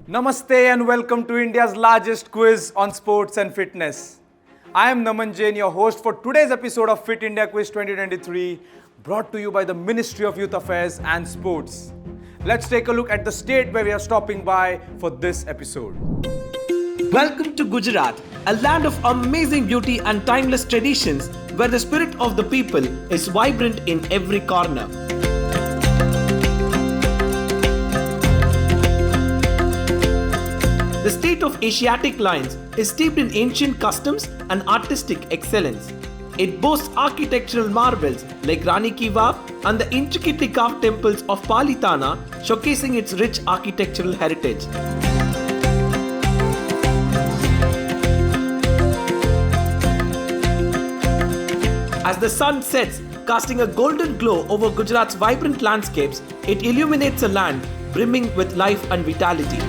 Namaste and welcome to India's largest quiz on sports and fitness. I am Naman Jain, your host for today's episode of Fit India Quiz 2023, brought to you by the Ministry of Youth Affairs and Sports. Let's take a look at the state where we are stopping by for this episode. Welcome to Gujarat, a land of amazing beauty and timeless traditions where the spirit of the people is vibrant in every corner. The state of Asiatic lines is steeped in ancient customs and artistic excellence. It boasts architectural marvels like Rani Ki Vav and the intricately carved temples of Palitana, showcasing its rich architectural heritage. As the sun sets, casting a golden glow over Gujarat's vibrant landscapes, it illuminates a land brimming with life and vitality.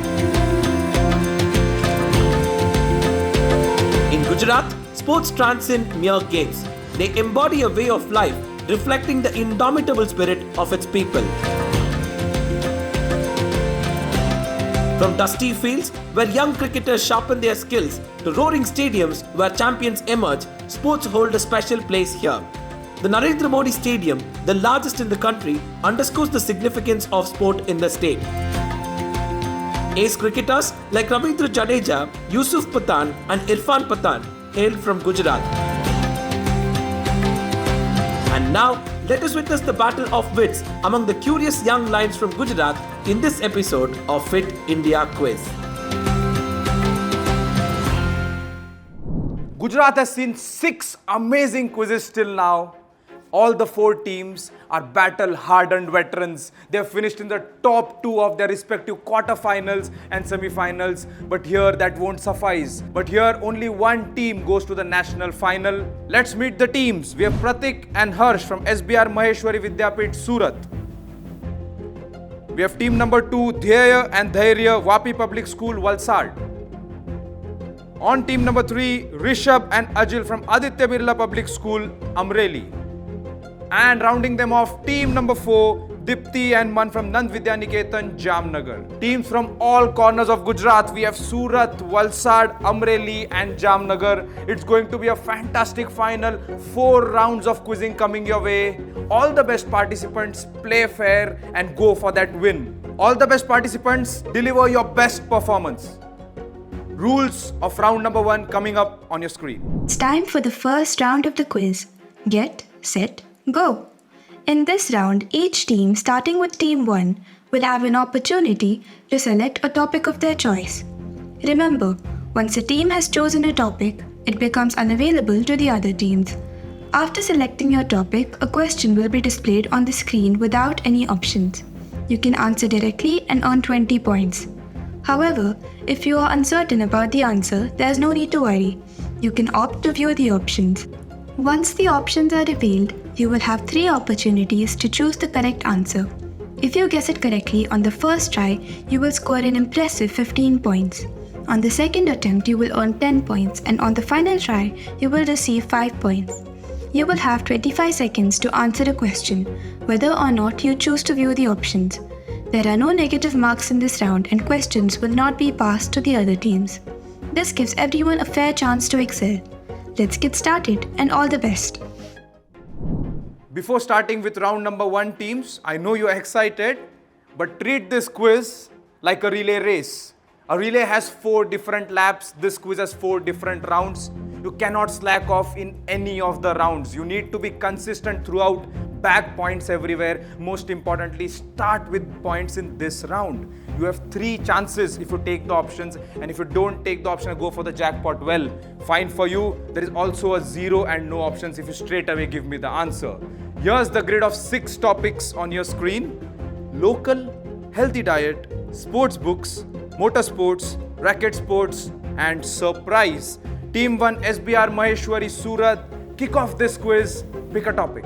In Gujarat, sports transcend mere games. They embody a way of life, reflecting the indomitable spirit of its people. From dusty fields where young cricketers sharpen their skills to roaring stadiums where champions emerge, sports hold a special place here. The Narendra Modi Stadium, the largest in the country, underscores the significance of sport in the state. Ace cricketers like Ravindra Jadeja, Yusuf Pathan and Irfan Pathan hail from Gujarat. And now, let us witness the battle of wits among the curious young lions from Gujarat in this episode of Fit India Quiz. Gujarat has seen 6 amazing quizzes till now. All the 4 teams are battle-hardened veterans. They have finished in the top 2 of their respective quarterfinals and semi-finals. But here that won't suffice. But here only one team goes to the national final. Let's meet the teams. We have Pratik and Harsh from SBR Maheshwari Vidyapit, Surat. We have team number 2, Dhyaya and Dhairya, Vapi Public School, Valsad. On team number 3, Rishabh and Ajil from Aditya Birla Public School, Amreli. And rounding them off, team number 4, Dipti and Man from Nand Vidya Niketan, Jamnagar. Teams from all corners of Gujarat. We have Surat, Valsad, Amreli and Jamnagar. It's going to be a fantastic final. 4 rounds of quizzing coming your way. All the best participants, play fair and go for that win. All the best participants, deliver your best performance. Rules of round number 1 coming up on your screen. It's time for the first round of the quiz. Get, set, go. In this round, each team, starting with Team 1, will have an opportunity to select a topic of their choice. Remember, once a team has chosen a topic, it becomes unavailable to the other teams. After selecting your topic, a question will be displayed on the screen without any options. You can answer directly and earn 20 points. However, if you are uncertain about the answer, there's no need to worry. You can opt to view the options. Once the options are revealed, you will have 3 opportunities to choose the correct answer. If you guess it correctly on the first try, you will score an impressive 15 points. On the second attempt, you will earn 10 points, and on the final try, you will receive 5 points. You will have 25 seconds to answer a question, whether or not you choose to view the options. There are no negative marks in this round, and questions will not be passed to the other teams. This gives everyone a fair chance to excel. Let's get started, and all the best. Before starting with round number 1 teams, I know you're excited, but treat this quiz like a relay race. A relay has 4 different laps. This quiz has 4 different rounds. You cannot slack off in any of the rounds. You need to be consistent throughout, bag points everywhere. Most importantly, start with points in this round. You have 3 chances if you take the options, and if you don't take the option and go for the jackpot, well, fine for you. There is also a 0 and no options if you straight away give me the answer. Here's the grid of 6 topics on your screen: local, healthy diet, sports books, motorsports, racket sports, and surprise. Team 1 SBR Maheshwari Surat, kick off this quiz. Pick a topic.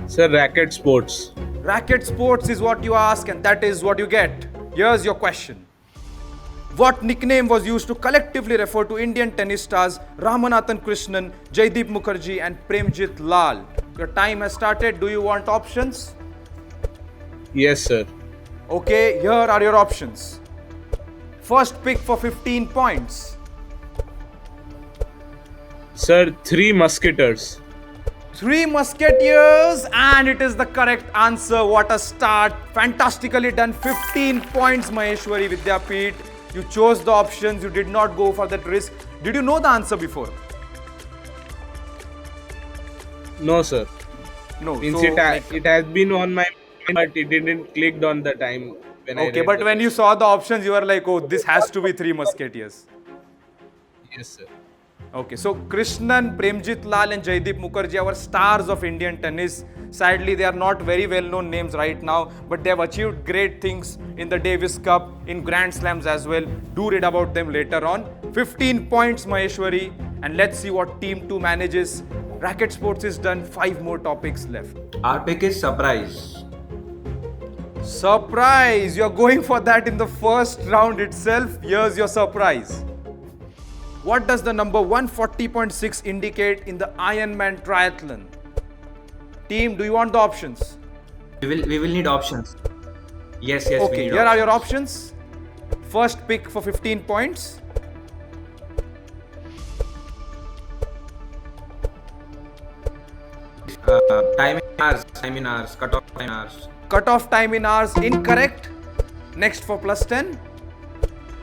Sir, racket sports. Racket sports is what you ask, and that is what you get. Here's your question. What nickname was used to collectively refer to Indian tennis stars Ramanathan Krishnan, Jaideep Mukherjee and Premjit Lal? Your time has started. Do you want options? Yes, sir. Okay, here are your options. First pick for 15 points. Sir, Three Musketeers. Three Musketeers, and it is the correct answer. What a start. Fantastically done. 15 points, Maheshwari Vidyapeeth. You chose the options. You did not go for that risk. Did you know the answer before? No, sir. No. Means so, it has been on my mind, but it didn't clicked on the time when I okay, read but the when you question. saw the options, you were like, oh, this has to be Three Musketeers. Yes, sir. Okay, so Krishnan, Premjit Lal and Jaideep Mukherjee are stars of Indian tennis. Sadly, they are not very well-known names right now, but they have achieved great things in the Davis Cup, in Grand Slams as well. Do read about them later on. 15 points, Maheshwari. And let's see what Team 2 manages. Racket Sports is done. 5 more topics left. Our pick is surprise. Surprise! You're going for that in the first round itself. Here's your surprise. What does the number 140.6 indicate in the Ironman triathlon? Team, do you want the options? We will need options. Yes, we Okay, need here are your options. options. First pick for 15 points. Time in hours, cut-off time in hours. Cutoff time in hours, incorrect. Next for plus 10.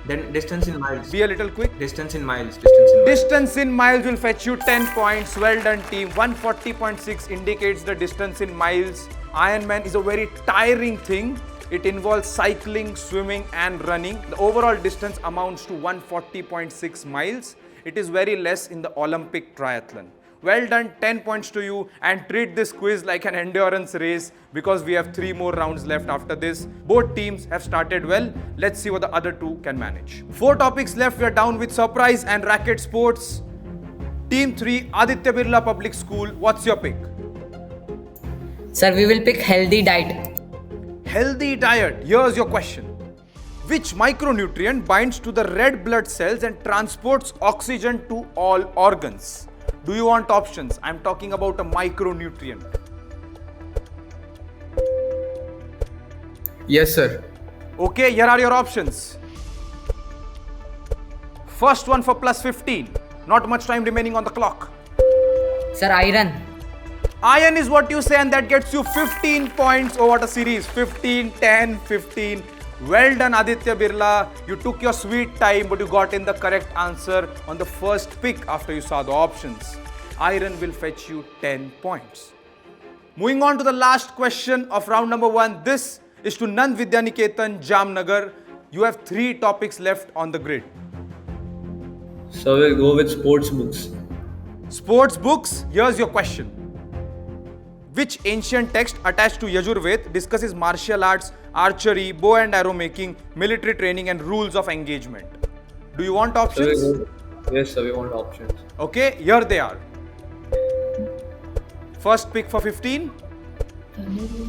Then distance in miles. Be a little quick. Distance in miles. Distance in miles. Distance in miles will fetch you 10 points. Well done, team. 140.6 indicates the distance in miles. Ironman is a very tiring thing. It involves cycling, swimming, and running. The overall distance amounts to 140.6 miles. It is very less in the Olympic triathlon. Well done, 10 points to you, and treat this quiz like an endurance race because we have 3 more rounds left after this. Both teams have started well. Let's see what the other two can manage. 4 topics left. We are down with surprise and racket sports. Team 3, Aditya Birla Public School. What's your pick? Sir, we will pick healthy diet. Healthy diet. Here's your question. Which micronutrient binds to the red blood cells and transports oxygen to all organs? Do you want options? I'm talking about a micronutrient. Yes, sir. Okay, here are your options. First one for plus 15. Not much time remaining on the clock. Sir, iron. Iron is what you say, and that gets you 15 points. Oh, what a series. 15, 10, 15. Well done, Aditya Birla. You took your sweet time, but you got in the correct answer on the first pick after you saw the options. Iron will fetch you 10 points. Moving on to the last question of round number 1. This is to Nand Vidyaniketan, Jamnagar. You have 3 topics left on the grid. So we'll go with sports books. Sports books, here's your question. Which ancient text attached to Yajurved discusses martial arts, archery, bow and arrow making, military training and rules of engagement? Do you want options? Yes, sir, we want options. Okay, here they are. First pick for 15.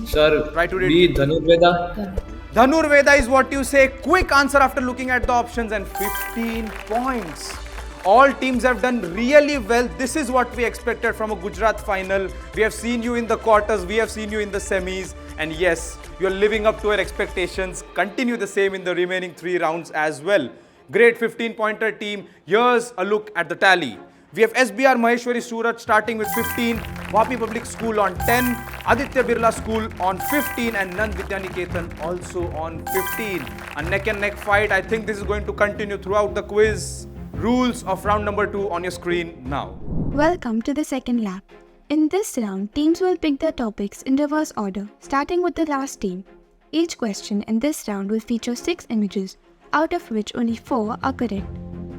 Sir, Try to read. B. Dhanurveda. Dhanurveda is what you say. Quick answer after looking at the options, and 15 points. All teams have done really well. This is what we expected from a Gujarat final. We have seen you in the quarters, we have seen you in the semis, and yes, you're living up to our expectations. Continue the same in the remaining 3 rounds as well. Great 15-pointer team. Here's a look at the tally. We have SBR Maheshwari Surat starting with 15, Vapi Public School on 10, Aditya Birla School on 15, and Nand Vidyaniketan also on 15. A neck and neck fight. I think this is going to continue throughout the quiz. Rules of round number 2 on your screen now. Welcome to the second lap. In this round, teams will pick their topics in reverse order, starting with the last team. Each question in this round will feature 6 images, out of which only 4 are correct.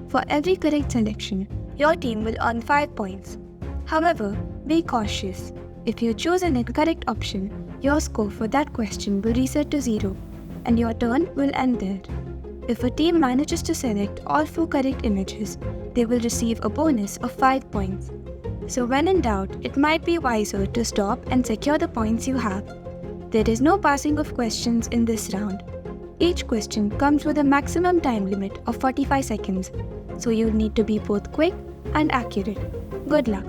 For every correct selection, your team will earn 5 points. However, be cautious. If you choose an incorrect option, your score for that question will reset to 0, and your turn will end there. If a team manages to select all 4 correct images, they will receive a bonus of 5 points. So when in doubt, it might be wiser to stop and secure the points you have. There is no passing of questions in this round. Each question comes with a maximum time limit of 45 seconds, so you need to be both quick and accurate. Good luck.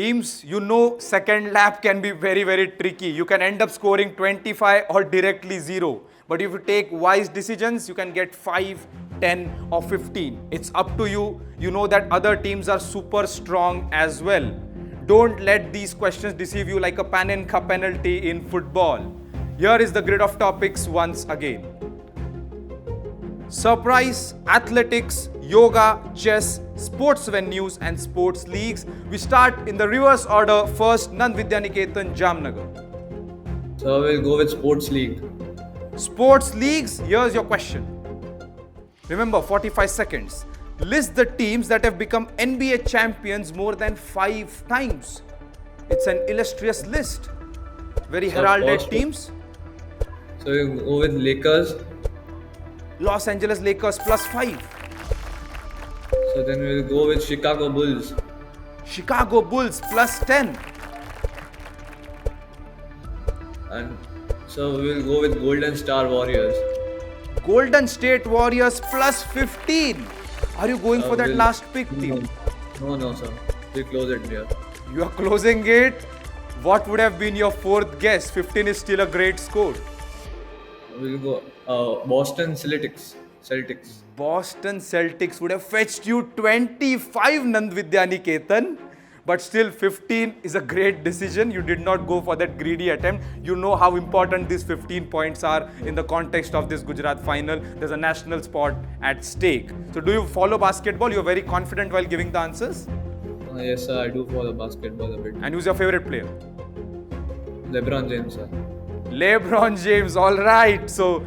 Teams, you know second lap can be very, very tricky. You can end up scoring 25 or directly 0. But if you take wise decisions, you can get 5, 10 or 15. It's up to you. You know that other teams are super strong as well. Don't let these questions deceive you like a Panenka penalty in football. Here is the grid of topics once again. Surprise, athletics, yoga, chess, sports venues and sports leagues. We start in the reverse order. First, Nand Vidyaniketan, Jamnagar. So we'll go with sports league. Sports leagues, here's your question. Remember, 45 seconds. List the teams that have become NBA champions more than 5 times. It's an illustrious list. Very heralded teams. So we'll go with Lakers. Los Angeles Lakers +5. So then we'll go with Chicago Bulls. Chicago Bulls +10. And so we'll go with Golden Star Warriors. Golden State Warriors +15. Are you going for that we'll- last pick team? No, sir. We'll close it here. You are closing it. What would have been your fourth guess? 15 is still a great score. We'll go Boston Celtics. Boston Celtics would have fetched you 25, Nand Vidyaniketan. But still 15 is a great decision. You did not go for that greedy attempt. You know how important these 15 points are in the context of this Gujarat final. There's a national spot at stake. So do you follow basketball? You're very confident while giving the answers? Yes, sir. I do follow basketball a bit. And who's your favorite player? LeBron James, sir. LeBron James, all right. So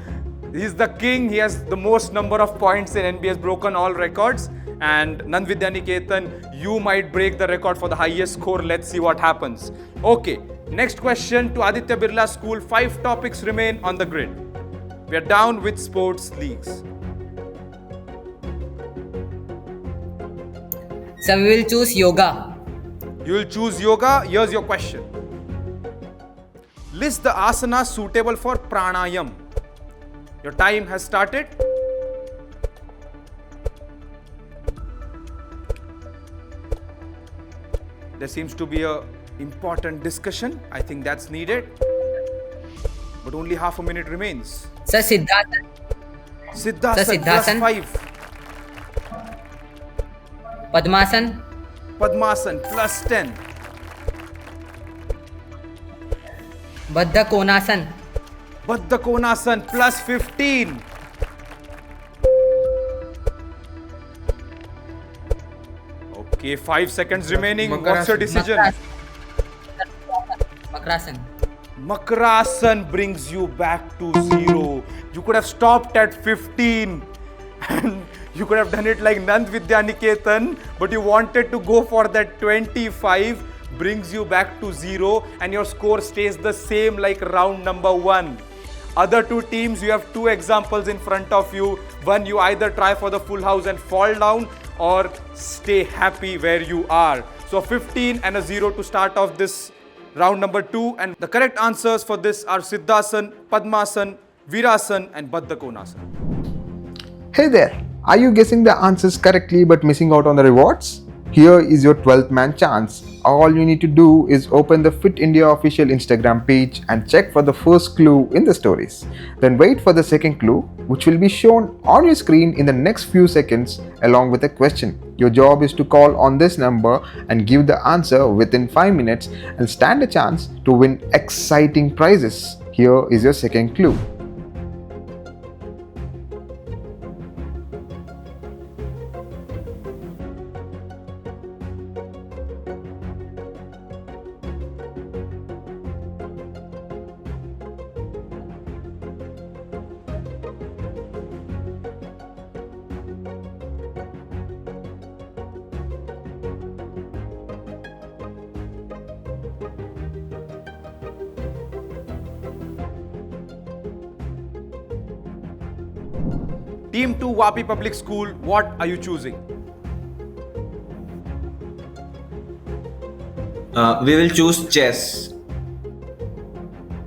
he's the king. He has the most number of points in NBA, has broken all records. And Nand Vidyaniketan, you might break the record for the highest score. Let's see what happens. Okay, next question to Aditya Birla School. 5 topics remain on the grid. We are down with sports leagues. So we will choose yoga. You will choose yoga. Here's your question. List the asanas suitable for pranayam. Your time has started. There seems to be a important discussion. I think that's needed. But only half a minute remains. Sir, Siddhartha. Siddhasan Siddhasan. +5. Padmasan. Padmasan +10. Baddha Konasan. Baddha Konasan +15. Okay, 5 seconds remaining. What's your decision? Makrasan. Makrasan brings you back to 0. You could have stopped at 15 and you could have done it like Nand Vidyaniketan, but you wanted to go for that 25, brings you back to 0 and your score stays the same like round number 1. Other 2 teams, you have 2 examples in front of you. One, you either try for the full house and fall down or stay happy where you are. So 15 and a 0 to start off this round number 2. And the correct answers for this are Siddhasan, Padmasan, Virasan and Baddha Konasan. Hey there! Are you guessing the answers correctly but missing out on the rewards? Here is your 12th man chance. All you need to do is open the Fit India official Instagram page and check for the first clue in the stories. Then wait for the second clue, which will be shown on your screen in the next few seconds along with a question. Your job is to call on this number and give the answer within 5 minutes and stand a chance to win exciting prizes. Here is your second clue. Team 2 Vapi Public School, what are you choosing? We will choose chess.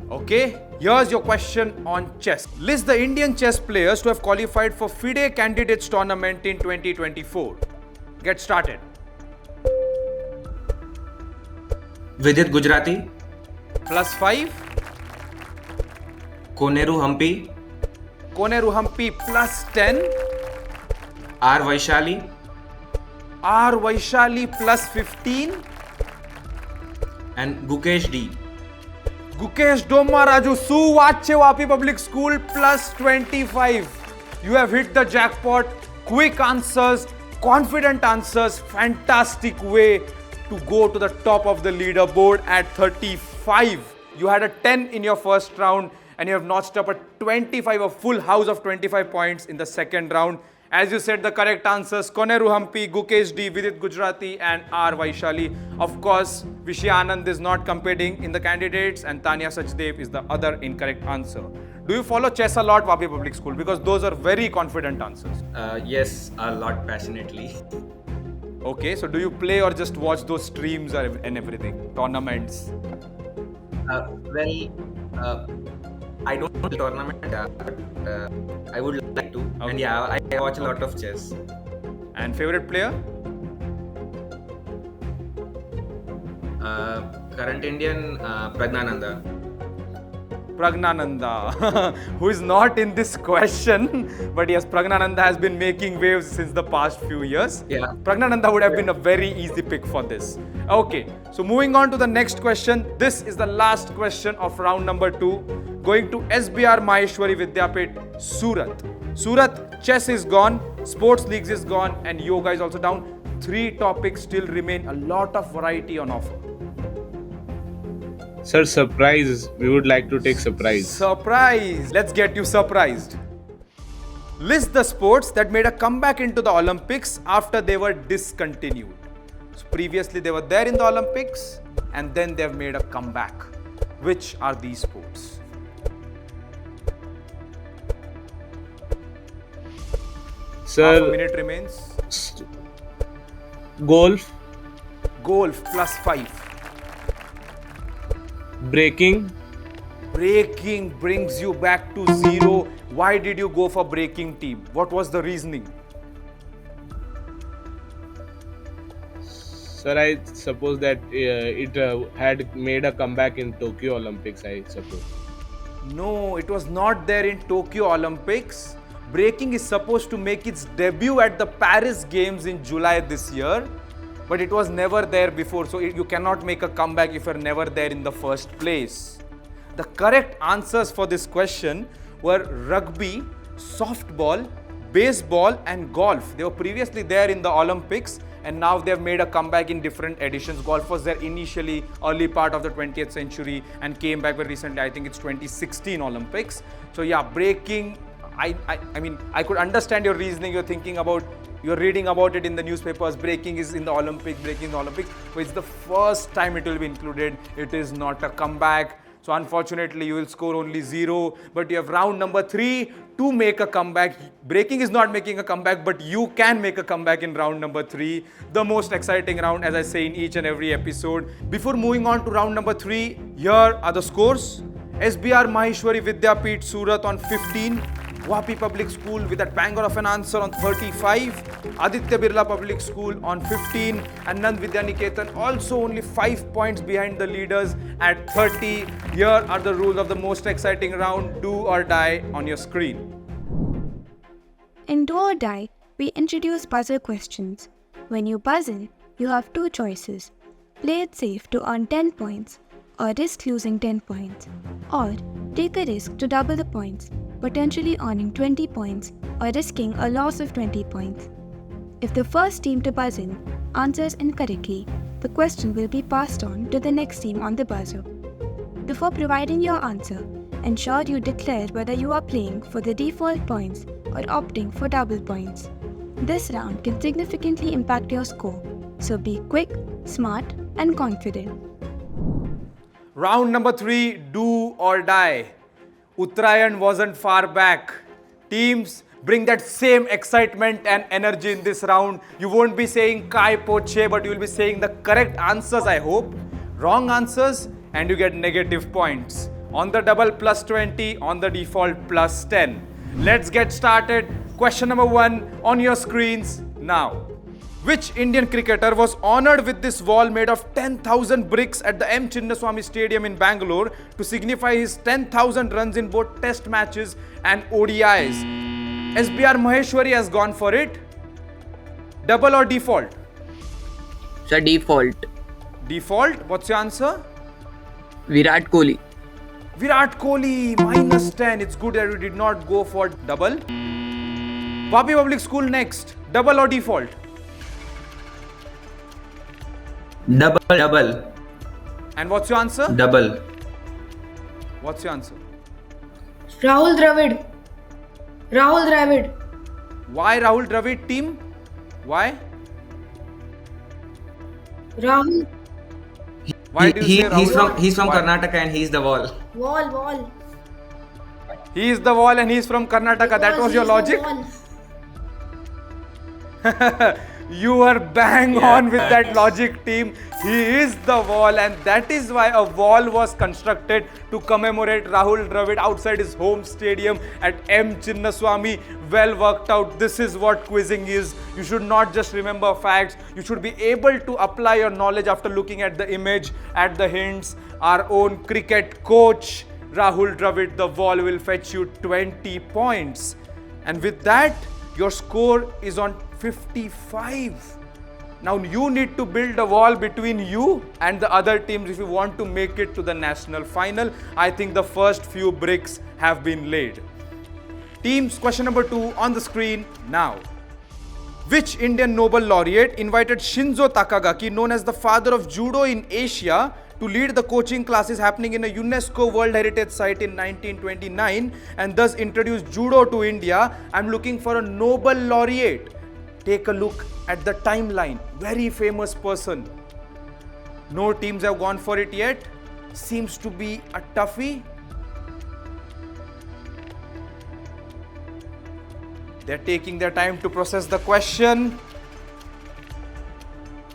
Okay, here's your question on chess. List the Indian chess players to have qualified for FIDE Candidates Tournament in 2024. Get started. Vidit Gujarati, plus 5. Koneru Hampi, Koneru Hampi plus 10. R. Vaishali, R. Vaishali plus 15. and Gukesh D. Gukesh Domaraju Suvache Vapi Public School plus 25. You have hit the jackpot. Quick answers, confident answers, fantastic way to go to the top of the leaderboard at 35. You had a 10 in your first round and you have notched up a 25, a full house of 25 points in the second round. As you said, the correct answers, Koneru Hampi, Gukesh D, Vidit Gujarati and R. Vaishali. Of course, Vishi Anand is not competing in the candidates and Tanya Sachdev is the other incorrect answer. Do you follow chess a lot, Vapi Public School? Because those are very confident answers. Yes, a lot passionately. Okay, so do you play or just watch those streams and everything, tournaments? I don't know the tournament, but I would like to. Okay. And yeah, I watch a lot of chess. And favorite player? Current Indian, Pragnananda. Pragnananda, who is not in this question, but yes, Pragnananda has been making waves since the past few years. Yeah. Pragnananda would have been a very easy pick for this. Okay, so moving on to the next question. This is the last question of round number 2, going to SBR Maheshwari Vidyapit, Surat. Surat, chess is gone, sports leagues is gone, and yoga is also down. 3 topics still remain, a lot of variety on offer. Sir, surprise. We would like to take surprise. Surprise! Let's get you surprised. List the sports that made a comeback into the Olympics after they were discontinued. So previously they were there in the Olympics and then they've made a comeback. Which are these sports? Sir, Half a minute remains. golf, Golf plus 5. breaking, Breaking brings you back to 0. Why did you go for breaking team? What was the reasoning? Sir, I suppose that it had made a comeback in Tokyo Olympics, I suppose. No, it was not there in Tokyo Olympics. Breaking is supposed to make its debut at the Paris Games in July this year, but it was never there before. So you cannot make a comeback if you're never there in the first place. The correct answers for this question were rugby, softball, baseball and golf. They were previously there in the Olympics and now they've made a comeback in different editions. Golf was there initially, early part of the 20th century and came back very recently. I think it's 2016 Olympics. So yeah, breaking, I mean, I could understand your reasoning. You're reading about it in the newspapers. Breaking is in the Olympics, breaking in the Olympics. But it's the first time it will be included. It is not a comeback. So unfortunately, you will score only 0. But you have round number 3 to make a comeback. Breaking is not making a comeback, but you can make a comeback in round number 3. The most exciting round, as I say in each and every episode. Before moving on to round number 3, here are the scores. SBR Maheshwari Vidyapit Surat on 15. Vapi Public School with a banger of an answer on 35, Aditya Birla Public School on 15, and Nand Vidya Niketan also only 5 points behind the leaders at 30. Here are the rules of the most exciting round, do or die on your screen. In Do or Die, we introduce buzzer questions. When you buzz in, you have 2 choices. Play it safe to earn 10 points, or risk losing 10 points, or take a risk to double the points, potentially earning 20 points or risking a loss of 20 points. If the first team to buzz in answers incorrectly, the question will be passed on to the next team on the buzzer. Before providing your answer, ensure you declare whether you are playing for the default points or opting for double points. This round can significantly impact your score, so be quick, smart, and confident. Round number 3, do or die. Uttarayan wasn't far back. Teams, bring that same excitement and energy in this round. You won't be saying Kai Poche, but you will be saying the correct answers, I hope. Wrong answers, and you get negative points. On the double, plus 20. On the default, plus 10. Let's get started. Question number 1 on your screens now. Which Indian cricketer was honored with this wall made of 10,000 bricks at the M. Chinnaswamy Stadium in Bangalore to signify his 10,000 runs in both test matches and ODIs? SBR Maheshwari has gone for it. Double or default? Sir, default. Default. What's your answer? Virat Kohli. Virat Kohli, minus 10. It's good that you did not go for double. Vapi Public School next. Double or default? Double. And what's your answer? Double. What's your answer? Rahul Dravid. Rahul Dravid. Why Rahul Dravid team? Why? Rahul. Why do you say Rahul? He's from Why? Karnataka and he's the wall. Wall. He is the wall and he is from Karnataka. That was your logic? You were bang on with that logic, team. He is the wall, and that is why a wall was constructed to commemorate Rahul Dravid outside his home stadium at M. Chinnaswamy. Well worked out. This is what quizzing is. You should not just remember facts. You should be able to apply your knowledge after looking at the image, at the hints. Our own cricket coach, Rahul Dravid, the wall, will fetch you 20 points. And with that, your score is on 55. Now you need to build a wall between you and the other teams if you want to make it to the national final. I think the first few bricks have been laid. Teams, question number 2 on the screen now. Which Indian Nobel laureate invited Shinzo Takagaki, known as the father of judo in Asia, to lead the coaching classes happening in a UNESCO World Heritage Site in 1929 and thus introduced judo to India? I'm looking for a Nobel laureate. Take a look at the timeline. Very famous person. No teams have gone for it yet. Seems to be a toughie. They're taking their time to process the question.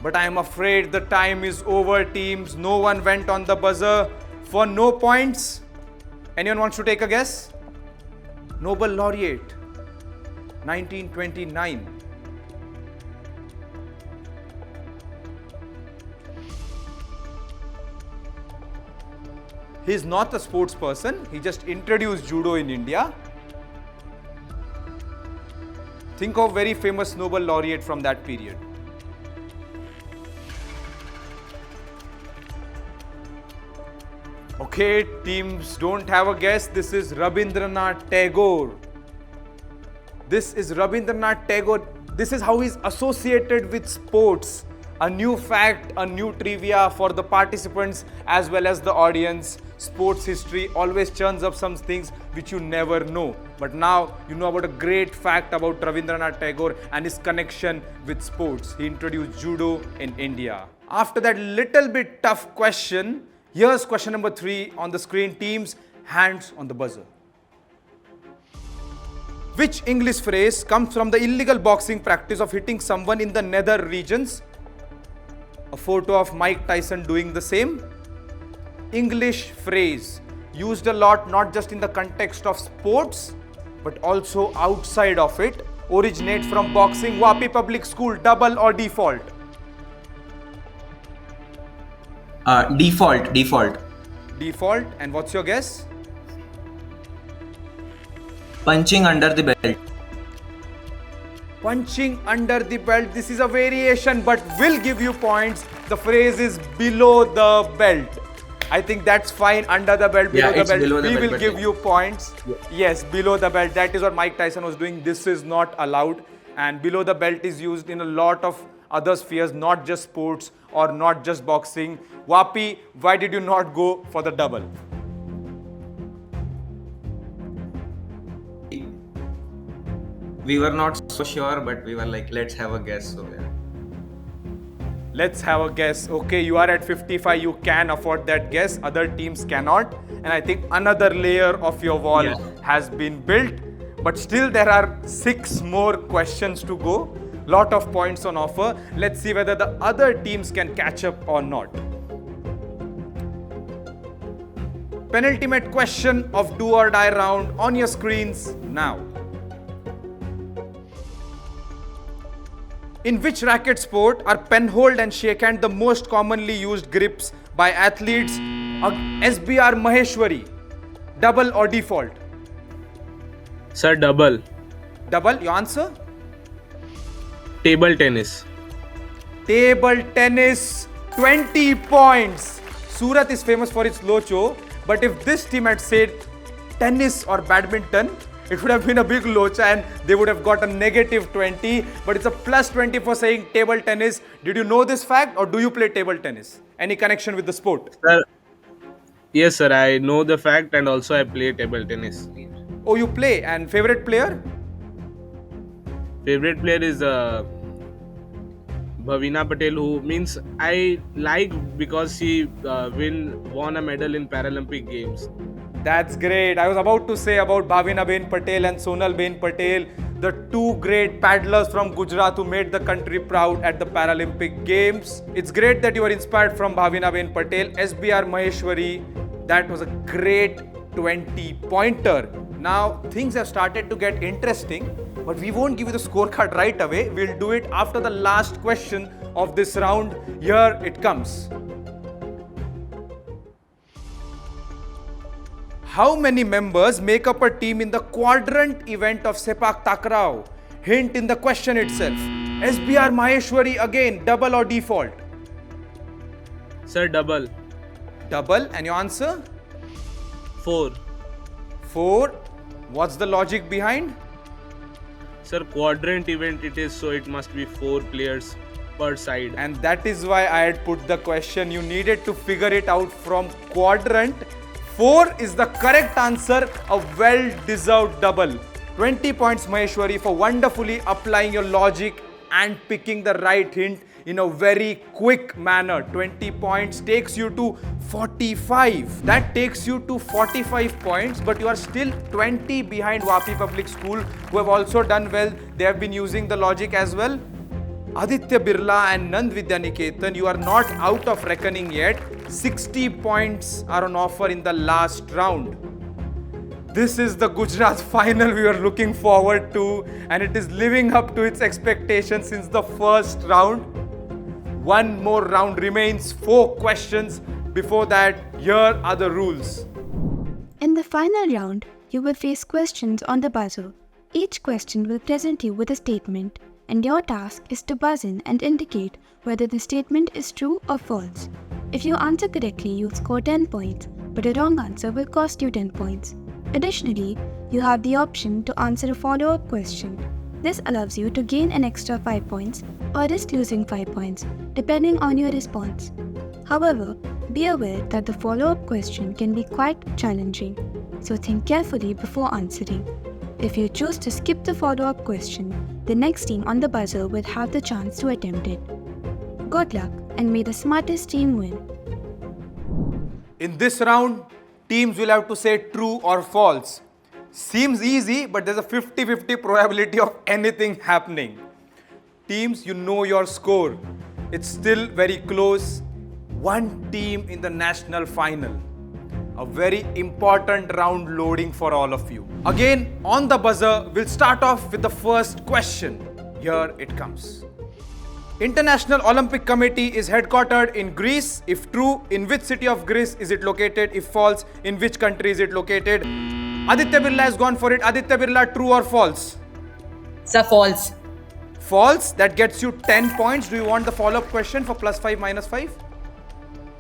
But I am afraid the time is over, teams. No one went on the buzzer for no points. Anyone wants to take a guess? Nobel laureate, 1929. He's not a sports person. He just introduced judo in India. Think of very famous Nobel laureate from that period. Okay, teams don't have a guess. This is Rabindranath Tagore. This is Rabindranath Tagore. This is how he's associated with sports. A new fact, a new trivia for the participants as well as the audience. Sports history always churns up some things which you never know. But now you know about a great fact about Rabindranath Tagore and his connection with sports. He introduced judo in India. After that little bit tough question, here's question number 3 on the screen. Teams, hands on the buzzer. Which English phrase comes from the illegal boxing practice of hitting someone in the nether regions? A photo of Mike Tyson doing the same. English phrase used a lot, not just in the context of sports, but also outside of it. Originates from boxing. Vapi Public School, double or default? Default. Default. And what's your guess? Punching under the belt. Punching under the belt. This is a variation, but will give you points. The phrase is below the belt. I think that's fine. Under the belt, below the belt. We will give you points. Yes, below the belt. That is what Mike Tyson was doing. This is not allowed. And below the belt is used in a lot of other spheres, not just sports or not just boxing. Vapi, why did you not go for the double? We were not so sure, but we were like, let's have a guess. So yeah. Let's have a guess. Okay, you are at 55. You can afford that guess. Other teams cannot. And I think another layer of your wall has been built. But still, there are 6 more questions to go. Lot of points on offer. Let's see whether the other teams can catch up or not. Penultimate question of do or die round on your screens now. In which racket sport are penhold and shakehand the most commonly used grips by athletes? SBR Maheshwari, double or default? Sir, double. Double, your answer? Table tennis. Table tennis, 20 points. Surat is famous for its locho, but if this team had said tennis or badminton, it would have been a big locha and they would have got a negative 20, but it's a plus 20 for saying table tennis. Did you know this fact or do you play table tennis? Any connection with the sport? Sir, yes, sir. I know the fact and also I play table tennis. Oh, you play. And favorite player? Favorite player is Bhavina Patel, who means I like because she won a medal in Paralympic Games. That's great. I was about to say about Bhavina Ben Patel and Sonal Ben Patel, the two great paddlers from Gujarat who made the country proud at the Paralympic Games. It's great that you were inspired from Bhavina Ben Patel. SBR Maheshwari, that was a great 20-pointer. Now, things have started to get interesting, but we won't give you the scorecard right away. We'll do it after the last question of this round. Here it comes. How many members make up a team in the quadrant event of Sepak Takraw? Hint in the question itself. SBR Maheshwari again, double or default? Sir, double. Double, and your answer? 4. 4. What's the logic behind? Sir, quadrant event it is, so it must be 4 players per side. And that is why I had put the question. You needed to figure it out from quadrant. 4 is the correct answer, a well-deserved double. 20 points Maheshwari for wonderfully applying your logic and picking the right hint in a very quick manner. 20 points takes you to 45. That takes you to 45 points, but you are still 20 behind Vapi Public School, who have also done well. They have been using the logic as well. Aditya Birla and Nand Vidyaniketan, you are not out of reckoning yet. 60 points are on offer in the last round. This is the Gujarat final we were looking forward to, and it is living up to its expectations since the first round. One more round remains, 4 questions. Before that, here are the rules. In the final round, you will face questions on the buzzer. Each question will present you with a statement, and your task is to buzz in and indicate whether the statement is true or false. If you answer correctly, you'll score 10 points, but a wrong answer will cost you 10 points. Additionally, you have the option to answer a follow-up question. This allows you to gain an extra 5 points or risk losing 5 points, depending on your response. However, be aware that the follow-up question can be quite challenging, so think carefully before answering. If you choose to skip the follow-up question, the next team on the buzzer will have the chance to attempt it. Good luck, and may the smartest team win. In this round, teams will have to say true or false. Seems easy, but there's a 50-50 probability of anything happening. Teams, you know your score. It's still very close. One team in the national final. A very important round loading for all of you. Again, on the buzzer, we'll start off with the first question. Here it comes. International Olympic Committee is headquartered in Greece. If true, in which city of Greece is it located? If false, in which country is it located? Aditya Birla has gone for it. Aditya Birla, true or false? Sir, false. False. That gets you 10 points. Do you want the follow-up question for +5, -5?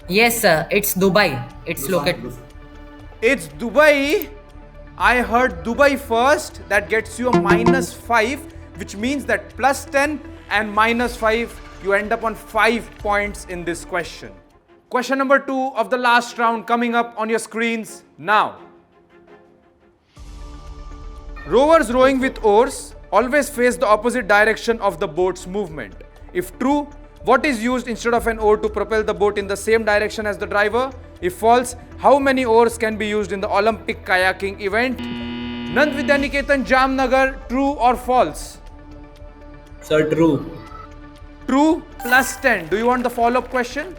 Yes, sir. It's Dubai. It's located. It's Dubai. I heard Dubai first. That gets you a -5, which means that +10 and -5, you end up on 5 points in this question. Question number 2 of the last round coming up on your screens now. Rowers rowing with oars always face the opposite direction of the boat's movement. If true, what is used instead of an oar to propel the boat in the same direction as the driver? If false, how many oars can be used in the Olympic kayaking event? Nand Vidyaniketan Jamnagar, true or false? Sir, true. True, +10. Do you want the follow-up question?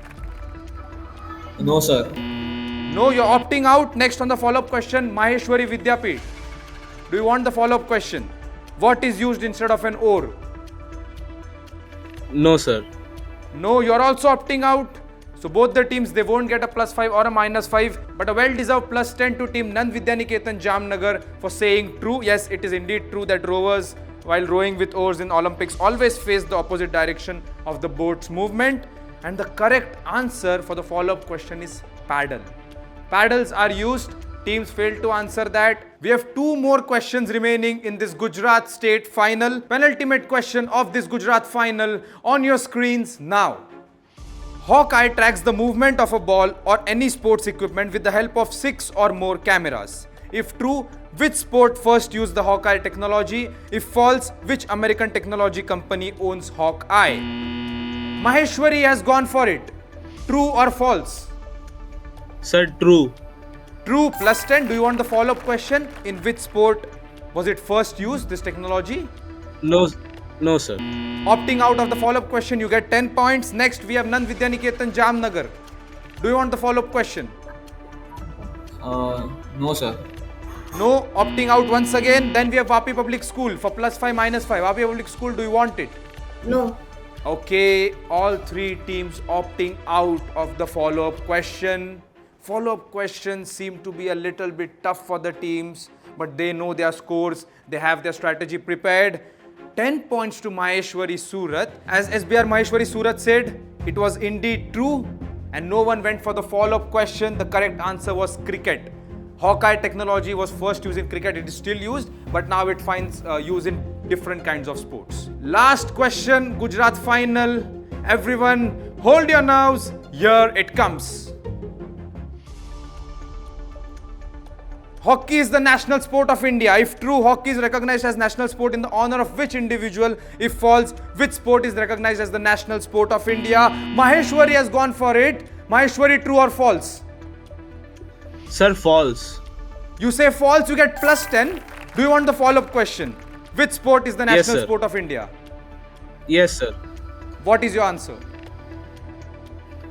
No, sir. No, you're opting out. Next on the follow-up question, Maheshwari Vidyapith. Do you want the follow-up question? What is used instead of an oar? No, sir. No, you're also opting out. So both the teams, they won't get a +5 or a -5, but a well-deserved +10 to team Nand Vidyaniketan Jamnagar for saying true. Yes, it is indeed true that rowers, while rowing with oars in Olympics, always face the opposite direction of the boat's movement. And the correct answer for the follow-up question is paddle. Paddles are used. Teams failed to answer that. We have 2 more questions remaining in this Gujarat state final. Penultimate question of this Gujarat final on your screens now. Hawkeye tracks the movement of a ball or any sports equipment with the help of 6 or more cameras. If true, which sport first used the Hawkeye technology? If false, which American technology company owns Hawkeye? Maheshwari has gone for it. True or false? Sir, true. True, +10. Do you want the follow-up question? In which sport was it first used, this technology? No, no, sir. Opting out of the follow-up question, you get 10 points. Next, we have Nand Vidyaniketan Jamnagar. Do you want the follow-up question? No, sir. No, opting out once again. Then we have Vapi Public School for +5, -5. Vapi Public School, do you want it? No. Okay, all 3 teams opting out of the follow-up question. Follow-up questions seem to be a little bit tough for the teams, but they know their scores, they have their strategy prepared. 10 points to Maheshwari Surat. As SBR Maheshwari Surat said, it was indeed true and no one went for the follow-up question. The correct answer was cricket. Hawkeye technology was first used in cricket. It is still used, but now it finds use in different kinds of sports. Last question, Gujarat final. Everyone, hold your nerves. Here it comes. Hockey is the national sport of India. If true, hockey is recognized as national sport in the honor of which individual? If false, which sport is recognized as the national sport of India? Maheshwari has gone for it. Maheshwari, true or false? Sir, false. You say false, you get +10. Do you want the follow-up question? Which sport is the Yes, national sir. sport of India? Yes, sir. What is your answer?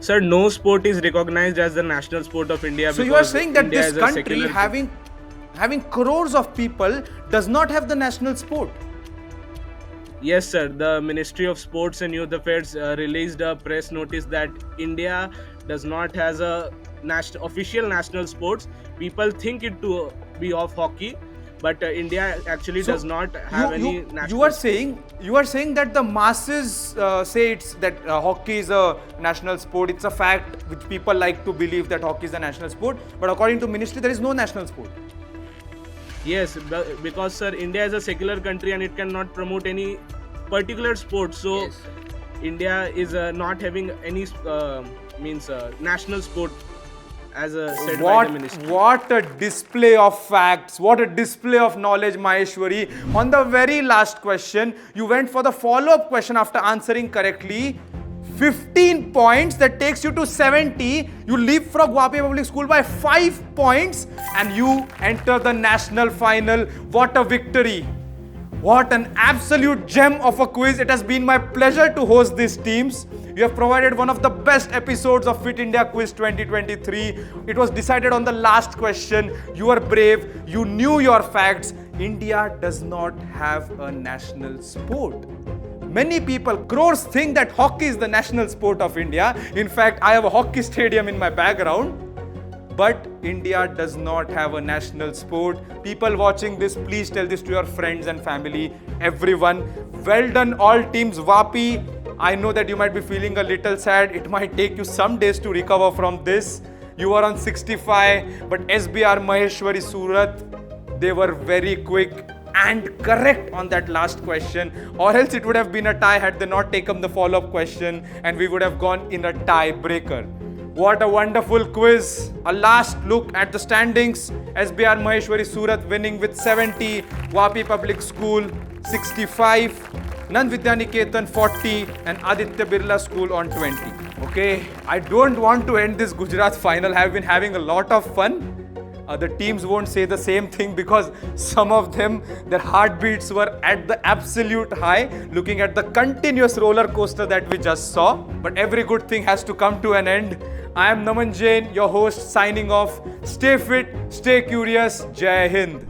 Sir, no sport is recognized as the national sport of India. So you are because saying that India this is a country secular having crores of people does not have the national sport? Yes, sir. The Ministry of Sports and Youth Affairs released a press notice that India does not has a official national sports. People think it to be of hockey, but India actually So does not have any national. You are saying that the masses say it's that hockey is a national sport. It's a fact which people like to believe that hockey is a national sport. But according to ministry, there is no national sport. Yes, because sir, India is a secular country and it cannot promote any particular sport. So Yes. India is not having any national sport as said by the ministry. What a display of facts, what a display of knowledge, Maheshwari. On the very last question, you went for the follow-up question after answering correctly. 15 points, that takes you to 70. You leapfrog Vapi Public School by 5 points and you enter the national final. What a victory. What an absolute gem of a quiz. It has been my pleasure to host these teams. You have provided one of the best episodes of Fit India Quiz 2023. It was decided on the last question. You were brave. You knew your facts. India does not have a national sport. Many people, crores, think that hockey is the national sport of India. In fact, I have a hockey stadium in my background. But India does not have a national sport. People watching this, please tell this to your friends and family, everyone. Well done all teams. Vapi, I know that you might be feeling a little sad. It might take you some days to recover from this. You were on 65, but SBR Maheshwari Surat, they were very quick and correct on that last question, or else it would have been a tie had they not taken the follow-up question and we would have gone in a tie-breaker. What a wonderful quiz. A last look at the standings. SBR Maheshwari Surat winning with 70, Vapi Public School 65, Nand Vidyaniketan 40 and Aditya Birla School on 20. Okay, I don't want to end this Gujarat final. I have been having a lot of fun. The teams won't say the same thing because some of them, their heartbeats were at the absolute high, looking at the continuous roller coaster that we just saw. But every good thing has to come to an end. I am Naman Jain, your host, signing off. Stay fit, stay curious. Jai Hind.